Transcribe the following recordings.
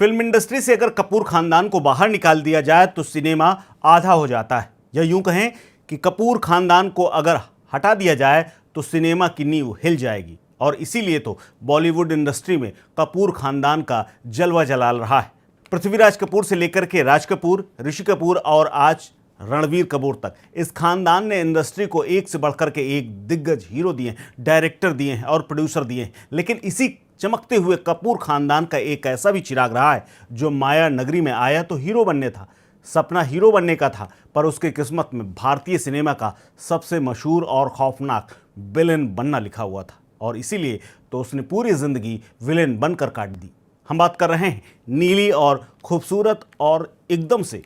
Film industry से अगर कपूर खानदान को बाहर निकाल दिया जाए तो सिनेमा आधा हो जाता है, या यूं कहें कि कपूर खानदान को अगर हटा दिया जाए तो सिनेमा की नींव हिल जाएगी। और इसीलिए तो बॉलीवुड इंडस्ट्री में कपूर खानदान का जलवा जलाल रहा है। पृथ्वीराज कपूर से लेकर के राज कपूर, ऋषि कपूर और आज रणवीर कपूर तक इस खानदान ने इंडस्ट्री को एक से बढ़कर के एक दिग्गज हीरो दिए, डायरेक्टर दिए हैं और प्रोड्यूसर दिए हैं। लेकिन इसी चमकते हुए कपूर खानदान का एक ऐसा भी चिराग रहा है जो माया नगरी में आया तो हीरो बनने था, सपना हीरो बनने का था, पर उसकी किस्मत में भारतीय सिनेमा का सबसे मशहूर और खौफनाक विलेन बनना लिखा हुआ था। और इसीलिए तो उसने पूरी जिंदगी विलेन बनकर काट दी। हम बात कर रहे हैं नीली और खूबसूरत और एकदम से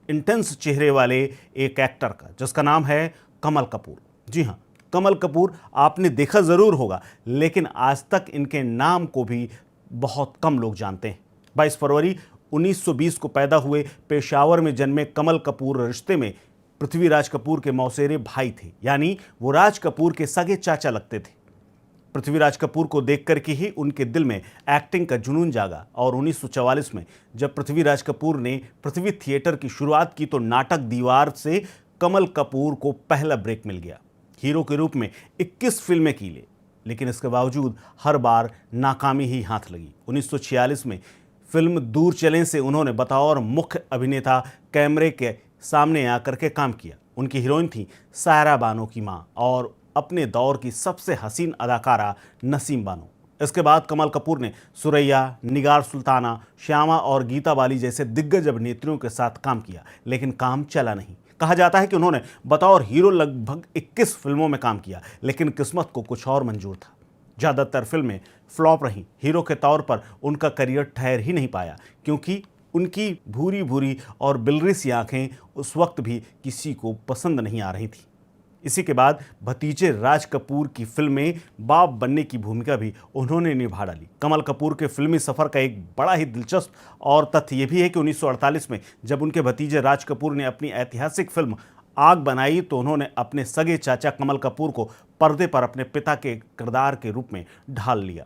इंटेंस चेहरे वाले एक एक्टर का, जिसका नाम है कमल कपूर। जी हाँ, कमल कपूर आपने देखा ज़रूर होगा, लेकिन आज तक इनके नाम को भी बहुत कम लोग जानते हैं। 22 फरवरी 1920 को पैदा हुए पेशावर में जन्मे कमल कपूर रिश्ते में पृथ्वीराज कपूर के मौसेरे भाई थे, यानी वो राज कपूर के सगे चाचा लगते थे। पृथ्वीराज कपूर को देख करके ही उनके दिल में एक्टिंग का जुनून जागा और 1944 में जब पृथ्वीराज कपूर ने पृथ्वी थिएटर की शुरुआत की तो नाटक दीवार से कमल कपूर को पहला ब्रेक मिल गया। हीरो के रूप में 21 फिल्में की लेकिन इसके बावजूद हर बार नाकामी ही हाथ लगी। 1946 में फिल्म दूर चलें से उन्होंने बतौर मुख्य अभिनेता कैमरे के सामने आकर के काम किया। उनकी हीरोइन थी सायरा बानो की मां और अपने दौर की सबसे हसीन अदाकारा नसीम बानो। इसके बाद कमल कपूर ने सुरैया, निगार सुल्ताना, श्यामा और गीता बाली जैसे दिग्गज अभिनेत्रियों के साथ काम किया, लेकिन काम चला नहीं। कहा जाता है कि उन्होंने बतौर हीरो लगभग 21 फिल्मों में काम किया, लेकिन किस्मत को कुछ और मंजूर था। ज़्यादातर फिल्में फ्लॉप रहीं। हीरो के तौर पर उनका करियर ठहर ही नहीं पाया, क्योंकि उनकी भूरी भूरी और बिलरी सी आंखें उस वक्त भी किसी को पसंद नहीं आ रही थी। इसी के बाद भतीजे राज कपूर की फिल्म में बाप बनने की भूमिका भी उन्होंने निभा डाली। कमल कपूर के फिल्मी सफ़र का एक बड़ा ही दिलचस्प और तथ्य ये भी है कि 1948 में जब उनके भतीजे राज कपूर ने अपनी ऐतिहासिक फिल्म आग बनाई तो उन्होंने अपने सगे चाचा कमल कपूर को पर्दे पर अपने पिता के किरदार के रूप में ढाल लिया।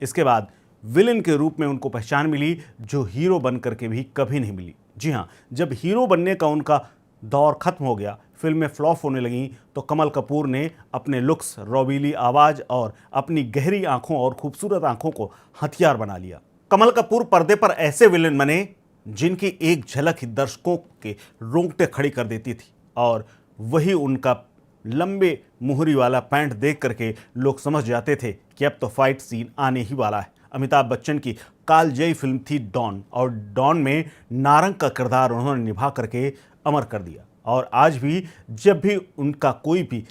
इसके बाद विलेन के रूप में उनको पहचान मिली, जो हीरो बन करके भी कभी नहीं मिली। जी हाँ, जब हीरो बनने का उनका दौर खत्म हो गया, फिल्में फ्लॉप होने लगीं, तो कमल कपूर ने अपने लुक्स, रौबीली आवाज़ और अपनी गहरी आंखों और खूबसूरत आंखों को हथियार बना लिया। कमल कपूर पर्दे पर ऐसे विलेन बने जिनकी एक झलक ही दर्शकों के रोंगटे खड़ी कर देती थी, और वही उनका लंबे मुहरी वाला पैंट देख करके लोग समझ जाते थे कि अब तो फाइट सीन आने ही वाला है। अमिताभ बच्चन की कालजयी फिल्म थी डॉन, और डॉन में नारंग का किरदार उन्होंने निभा करके अमर कर दिया। और आज भी जब भी उनका कोई भी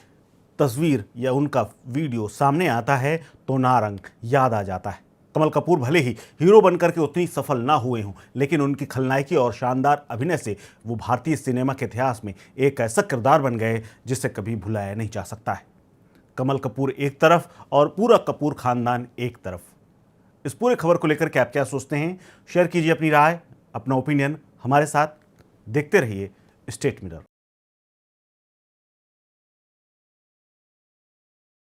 तस्वीर या उनका वीडियो सामने आता है तो नारंग याद आ जाता है। कमल कपूर भले ही हीरो बनकर के उतनी सफल ना हुए हों, लेकिन उनकी खलनायकी और शानदार अभिनय से वो भारतीय सिनेमा के इतिहास में एक ऐसा किरदार बन गए जिसे कभी भुलाया नहीं जा सकता है। कमल कपूर एक तरफ और पूरा कपूर खानदान एक तरफ। इस पूरे खबर को लेकर के आप क्या सोचते हैं? शेयर कीजिए अपनी राय, अपना ओपिनियन हमारे साथ। देखते रहिए स्टेट मिरर।